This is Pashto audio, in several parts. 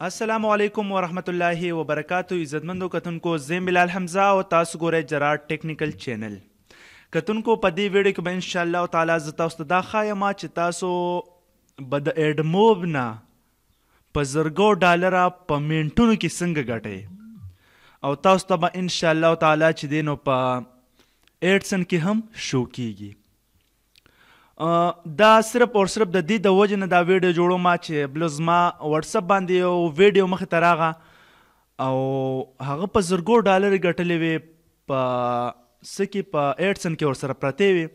السلام علیکم ورحمت الله وبرکاتو. عزتمندو کتونکو زم بلال حمزه او تاسو ګورئ جرار ټیکنیکل چینل. کتونکو په دې ویډیو کې به ان شاء الله تعالی زه تاسو ته دا ښایم چې تاسو به د ایډموب نه په زرګو ډالره په منټونو کې څنګه ګټئ او تاسو ته به ان شاء الله تعالی چې دی نو په ایډسن کې هم شو کیږي. دا صرف او صرف د دې د وجې نه دا ویډیو جوړوم چې بل زما واتساپ باندې یو ویډیو مخې ته راغه او هغه په زرګو ډالر ګټلې وې په څه کې په ایډسن کې ورسره پرتې وې.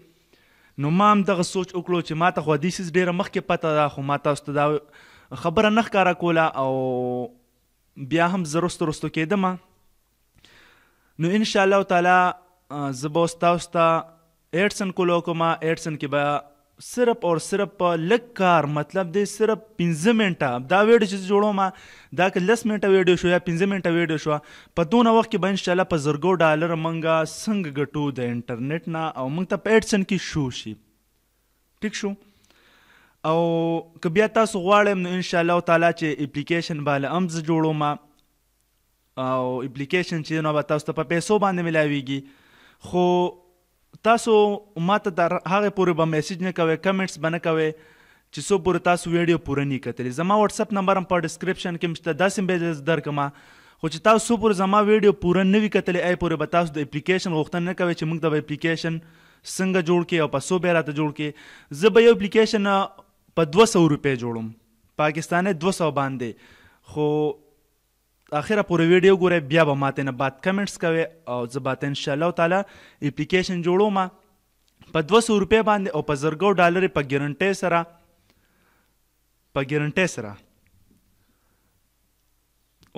نو ما هم دغه سوچ وکړو چې ما ته خو دې څیز ډېره مخکې پته ده خو ما تاسو ته دا خبره نه ښکاره کوله او بیا هم زه رستو کېدم. نو ان شاء الله تعالی زه به اوس تاسو ته ایډسن کولو کوم. ایډسن کې به صرف اور صرف په لږ کار مطلب دی صرف 15 منټه دا ویډیو چې جوړوم دا که 10 منټه ویډیو شو یا 15 منټه ویډیو شو په دونه وخت کې به انشاءالله په زرګو ډالر موږ څنګه ګټو د انټرنیټ نه او موږ ته په ایډسن کې شو شي. ټیک شو. او که بیا تاسو غواړئ نو انشاءالله تعالی چې اپلیکیشن باندې هم زه جوړوم او اپلیکیشن چې نو به تاسو ته په پیسو باندې ملاویږي. خو تاسو ما ته تر هغې پورې به میسیج نه کوئ کمنټس به نه کوئ چې څو پورې تاسو ویډیو پوره نه کتلی. زما واتساپ نمبر هم په ډسکرپشن کې شته داسې هم به درکړم خو چې تاسو څو پورې زما ویډیو پوره نه وي کتلی ای پورې به تاسو د اپلیکیشن غوښتنه نه کوئ چې موږ ته به اپلیکیشن څنګه جوړ کړي او په څو بیا راته جوړ کړي. زه به یو اپلیکیشن په 200 روپۍ جوړم پاکستاني 200 باندې. خو آخره پورې ویډیو ګورئ بیا به ماته نه بعد کمنټس کوئ او زه به ته انشاءالله تعالی اپلیکیشن جوړوم په 200 روپۍ باندې او په زرګو ډالرې په ګرنټۍ سره.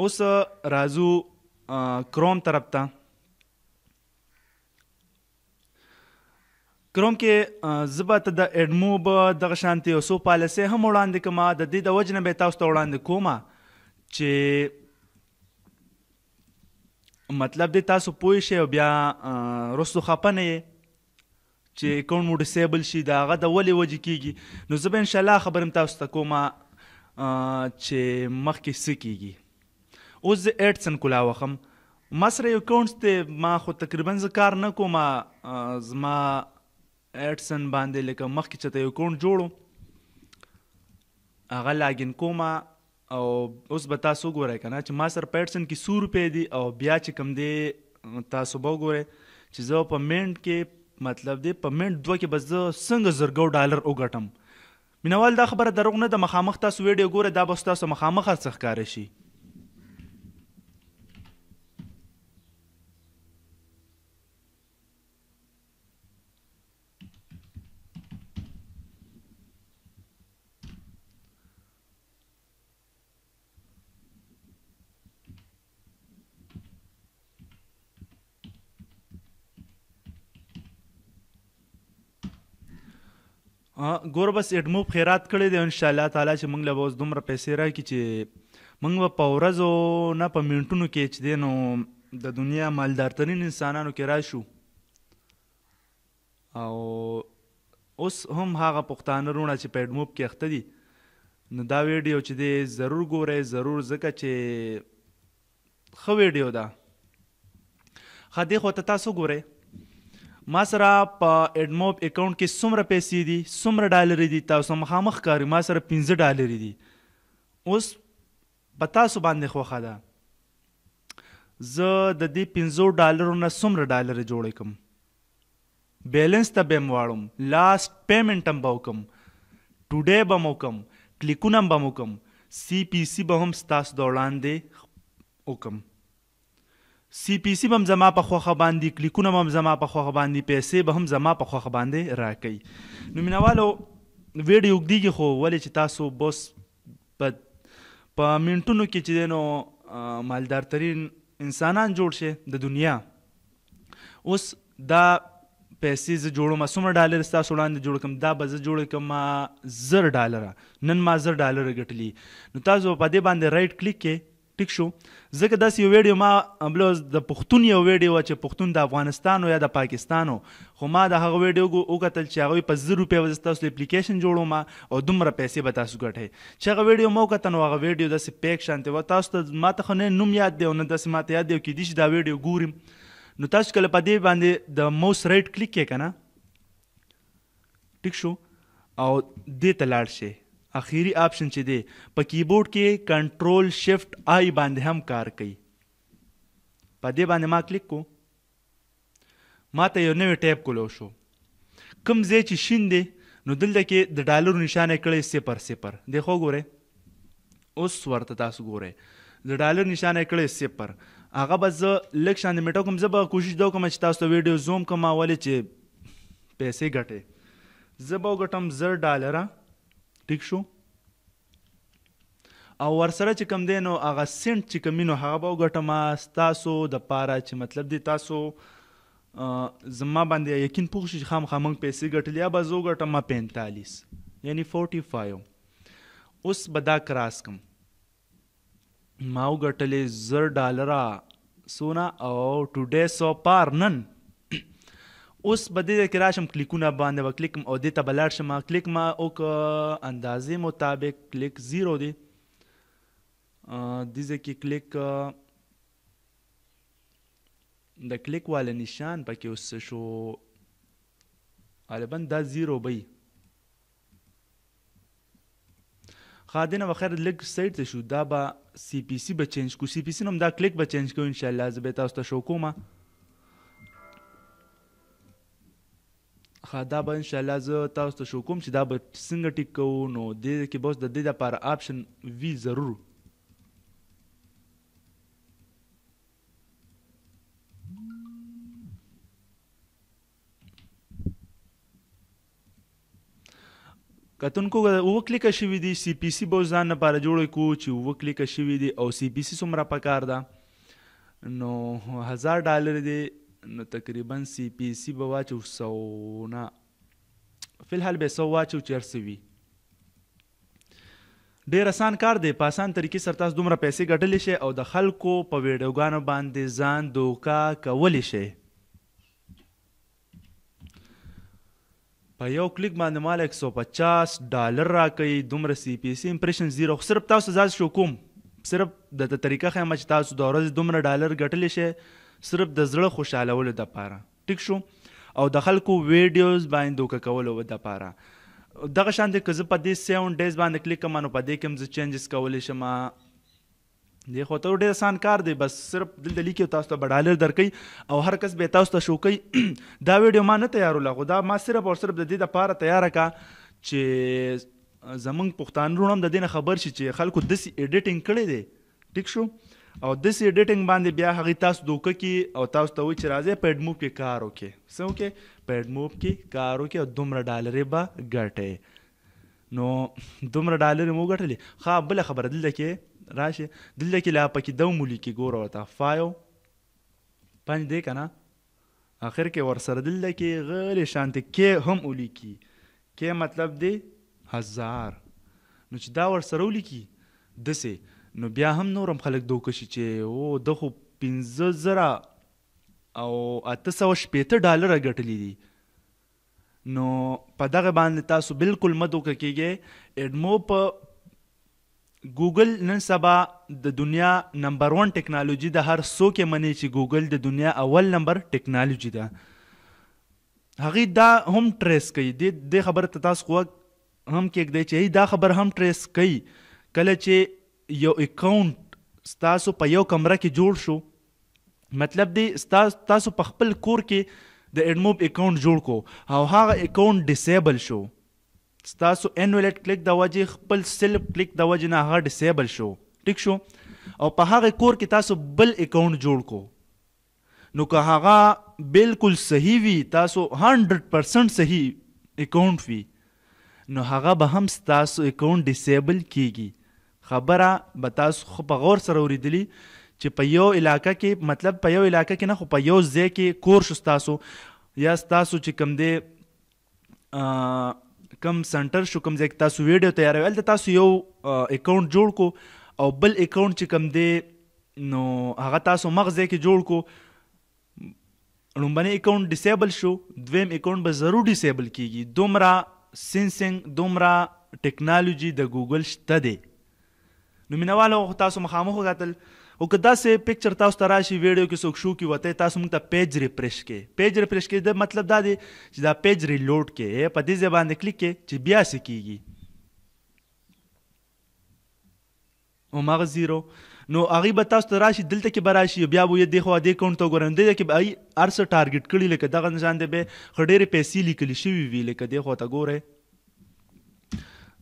اوس راځو کروم طرف ته. کروم کې زه به ته د ایډموب دغه شانتې یو څو پالیسۍ هم وړاندې کوم. د دې د وجې نه به یې تاسو ته وړاندې کوم چې مطلب دی تاسو پوه شئ او بیا رستو خفه نه یې چې اکاونټ مو ډسیبل شي د هغه د ولې وجې کیږي. نو زه به انشاءالله خبرم تاسو ته کوم چې مخکې څه کیږي. اوس زه ایډسن کولاوخم. ما سره یو اکاونټس دی ما خو تقریبا زه کار نه کوم. زما ایډسن باندې لکه مخکې چې ته یو اکاونټ جوړو هغه لاګین کوم او اوس به تاسو وګورئ که نه چې ما سره په ایډسن کې 100 روپۍ دي او بیا چې کوم دی تاسو به وګورئ چې زه په منټ کې مطلب دی په منټ 2 کې به زه څنګه زرګو ډالر وګټم. مینوال دا خبره دروغ نه ده. مخامخ تاسو ویډیو ګورئ دا به ستاسو مخامخ هر څه ښکاره شي. ګوره بس ایډموب خیرات کړی دی انشاءالله تعالی چې موږ له به اوس دومره پیسې راکړي چې موږ به په ورځو نه په منټونو کې چې دی نو د دنیا مالدارترین انسانانو کې راشو. او اوس هم هغه پښتانه وروڼه چې په ایډموب کې اخته دي نو دا ویډیو چې دی ضرور ګورئ ضرور ځکه چې ښه ویډیو ده. ښه دې خوا ته تاسو ګورئ ما سره په ایډموب اکاونټ کې څومره پیسې دي څومره ډالرې دي تاسو مخامخ ښکاري. ما سره 15 ډالرې دي. اوس په تاسو باندې خوښه ده زه د دې 15 ډالرو نه څومره ډالرې جوړې کړم. بیلنس ته به م واړم لاست پیمنټ هم به وکړم ټوډے به م وکړم کلیکونه هم به م وکړم CPC به هم ستاسو د وړاندې وکړم. CPC به هم زما په خوښه باندې کلیکونه به هم زما په خوښه باندې پیسې به هم زما په خوښه باندې راکوي. نو مینوالو ویډیو اوږدېږي خو ولې چې تاسو بس په منټونو کې چې دی نو مالدارترین انسانان جوړ شي د دنیا. اوس دا پیسې زه جوړوم څومره ډالر ستاسو وړاندې جوړ کړم دا به زه جوړ کړم 1000 ډالره. نن ما 1000 ډالره ګټلي. نو تاسو په دې باندې رایټ کلیک کې ټیک شو. ځکه داسې یو ویډیو ما بلوز د پښتون یو ویډیو وه چې پښتون د افغانستان یا د پاکستان و، خو ما د هغه ویډیو وکتل چې هغوی په 1000 روپۍ به ستاسو اپلیکیشن جوړوم او دومره پیسې به تاسو ګټئ. چې هغه ویډیو ما وکتل نو هغه ویډیو داسې پیک شانتې وه. تاسو ته ما ته خو نه نوم یاد دی او نه داسې ما ته یاد دی او کیدای شي دا ویډیو ګورم. نو تاسو کله په دې باندې د موس رایټ کلیک کړئ که نه، ټیک شو، او دې ته لاړ شئ. اخیری آپشن چې دی په کیبورډ کې کنټرول شفٹ آی باندې هم کار کوي. په دې باندې ما کلیک کو، ما ته یو نوی ټیب کولو شو. کوم ځای چې شین دی نو دلته کې د ډالرو نشانه کړی 0 دی، خو ګورئ اوس ورته تاسو ګورئ د ډالر نشانه کړی 0. هغه به زه لږ شان د میټو کوم، زه به کوشش دا وکړم چې تاسو ته ویډیو زوم کړم ولې چې پیسې ګټئ. زه به وګټم $10، ټیک شو، او ورسره چې کوم دی نو هغه سنټ چې کوم نو هغه به وګټم ستاسو دپاره چې مطلب دی تاسو زما باندې یقین پوه شي چې خامخا موږ پیسې ګټلې. یا به زه وګټم 45 یعنی 45. اوس به دا کراس کم، ما وګټلې $10 سونه او ټوډے سو پار نن. اوس به دې کې راشم کلیکونه باندې به کلیک او دې ته به لاړ شم. کلیک ما وکړه اندازې مطابق، کلیک 0 دی، دې ځای کې کلیک د کلیک والا نشان پکې اوس څه شو، غالبا دا 0 بی. ښه دې نه به خیر لږ سایډ ته شو، دا به سی پی سی به چینج کو. سی پی سی نوم دا کلیک به چینج کو انشاءالله. زه به تاسو ته شو کوم. دا به انشاءالله زه تاسو ته شو کوم چې دا به څنګه ټیک کوو. نو دې کې به اوس د دې دپاره آپشن وي ضرور. کتونکو اوه کلیکه شوي دي، سی پی سی به اوس ځان لپاره جوړی کو چې اوه کلیکه شوي دي او سی پی سی څومره پکار ده. نو $1000 دی، نو تقریبا سی پی سی به واچو 100 نه، فی الحال به 100 واچو چې هر څه وي. ډېر اسان کار دی، په اسان طریقې سره تاسو دومره پیسې ګټلی شئ او د خلکو په ویډیوګانو باندې ځان دوکه کولی شئ. په یو کلیک باندې مال $150 راکوي، دومره سی پی سی امپریشن 0. صرف تاسو ځان شو کوم، صرف د طریقه ښیم چې تاسو د ورځې دومره ډالر ګټلی شئ صرف د زړه خوشحالولو دپاره، ټیک شو، او د خلکو ویډیوز باندې دوکه کولو دپاره. دغه شان دی که زه په دې 7 ډیز باندې کلیک کوم نو په دې کې هم زه چینجز کولی شم. دی خو ته ډېر اسان کار دی، بس صرف دلته لیکي تاسو ته به ډالر درکوي او هر کس به تاسو ته شو کوي. دا ویډیو ما نه تیاروله، خو دا ما صرف او صرف د دې دپاره تیاره کا چې زمونږ پښتانه وروڼه هم د دې نه خبر شي چې خلکو داسې ایډیټینګ کړی دی، ټیک شو، او داسې ایډیټینګ باندې بیا هغې تاسو دوکه کړي او تاسو ته وایي چې راځئ په ایډموب کې کار وکړئ. څه وکړئ؟ په ایډموب کې کار وکړئ او دومره ډالرې به ګټئ. نو دومره ډالرې مو وګټلې. ښه بله خبره دلته کې راشي، دلته کې لا پکې دوم ولیکي، ګوره ورته 5 دی که نه، آخر کې ورسره دلته کې غلې شانتې کې هم ولیکي. کې مطلب دی 1000. نو چې دا ورسره ولیکي داسې، نو بیا هم نورم خلک دوکه شي چې او ده خو 15,000 او 860 ګټلي دي. نو په دغه باندې تاسو بالکل مه دوکه کیږئ. ایډموب ګوګل نن سبا د دنیا نمبر 1 ټیکنالوژي ده. هر څوک یې مني چې ګوګل د دنیا اول نمبر ټیکنالوژي ده. هغې دا هم ټریس کوي، دې خبره ته تاسو خو هم کېږدئ چې دا خبر هم ټریس کوي. کله چې یو اکاونټ ستاسو په یو کمره کې جوړ شو، مطلب دی تاسو په خپل کور کې د ایډموب اکاونټ جوړ کو او هغه اکاونټ ډیسیبل شو، ستاسو انولیټ کلیک د وجې خپل سیلف کلیک د وجې نه هغه ډیسیبل شو، ټیک شو، او په هغه کور کې تاسو بل اکاونټ جوړ کو، نو که هغه بالکل صحیح وي، تاسو 100% صحیح اکاونټ وي، نو هغه به هم ستاسو اکاونټ ډیسیبل کیږي. خبره به تاسو خو په غور سره اوریدلی چې په یو علاقه کې، مطلب په یو علاقه کې نه خو په یو ځای کې کور شو ستاسو، یا ستاسو چې کوم دی کم سنټر شو، کوم ځای کې تاسو ویډیو تیاروي، هلته تاسو یو اکاونټ جوړ کو او بل اکاونټ چې کوم دی نو هغه تاسو مغز کې جوړ کو. لومبنی اکاونټ ډیسیبل شو، دویم اکاونټ به ضرور ډیسیبل کیږي. دومره سینسنګ، دومره ټیکنالوجي د ګوګل شته دی. نو مینوالو تاسو مخامخ وکتل، او که داسې پکچر تاسو ته راشي ویډیو کې څوک شو کې وته تاسو موږ ته پیج ریفریش کې. پیج ریفریش کې د مطلب دا دی چې دا پیج ریلوډ کې په دې ځای باندې کلیک کې چې بیا څه کیږي او مغز زیرو. نو هغه به تاسو ته راشي دلته کې به راشي بیا به یې دغه دې اکاونټ ته وګورئ دې کې به هر څه ټارګټ کړي لکه دغه نشان دی به ډېرې پیسې لیکلي شوي وي لکه دغه ته ګورئ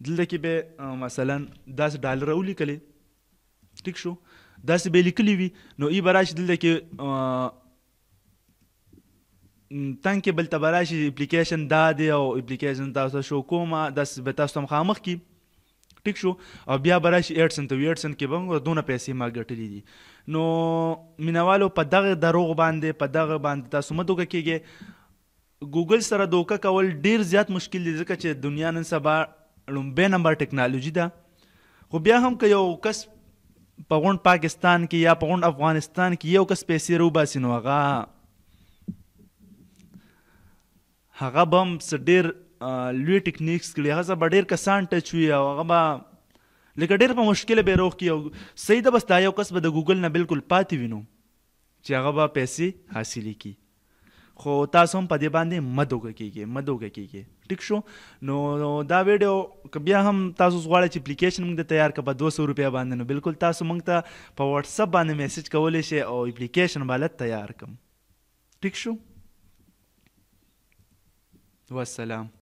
دلته کې به مثلا $10 ولیکلي، ټیک شو، داسې به لیکلي وي. نو ای به راشي دلته کې تنګ کې بلته به راشي اپلیکیشن دا دی او اپلیکیشن تاسو شو کومه داسې به تاسو ته مخامخ کي، ټیک شو. او بیا به راشي 8 سنت کې به دونه پیسې ما ګټلې دي. نو مینوالو په دغه دروغ باندې په دغه باندې تاسو مه دوکه کیږئ. ګوګل سره دوکه کول ډیر زیات مشکل دی ځکه چې دنیا نن سبا لومبی نمبر ټیکنالوجي ده. خو بیا هم که یو کس په غونډ پاکستان کې یا په غونډ افغانستان کې یو کس پیسې روباسي نو هغه به هم څه ډېر لوی ټیکنیکس کړي، هغه به ډېر کسان ټچ وي او هغه به لکه ډېر په مشکله به روغ کړي. او صحیح ده بس دا یو کس به د ګوګل نه بالکل پاتې وینو چې هغه به پیسې حاصلې کړي. خو تاسو هم په دې باندې مه دوکه کیږئ، ټیک شو. نو دا ویډیو که بیا هم تاسو غواړئ چې اپلیکیشن موږ د تیار کړه په 200 روپیا باندې نو بالکل تاسو موږ ته په واتساپ باندې میسج کولی شئ او اپلیکیشن باید تیار کړم، ټیک شو. والسلام.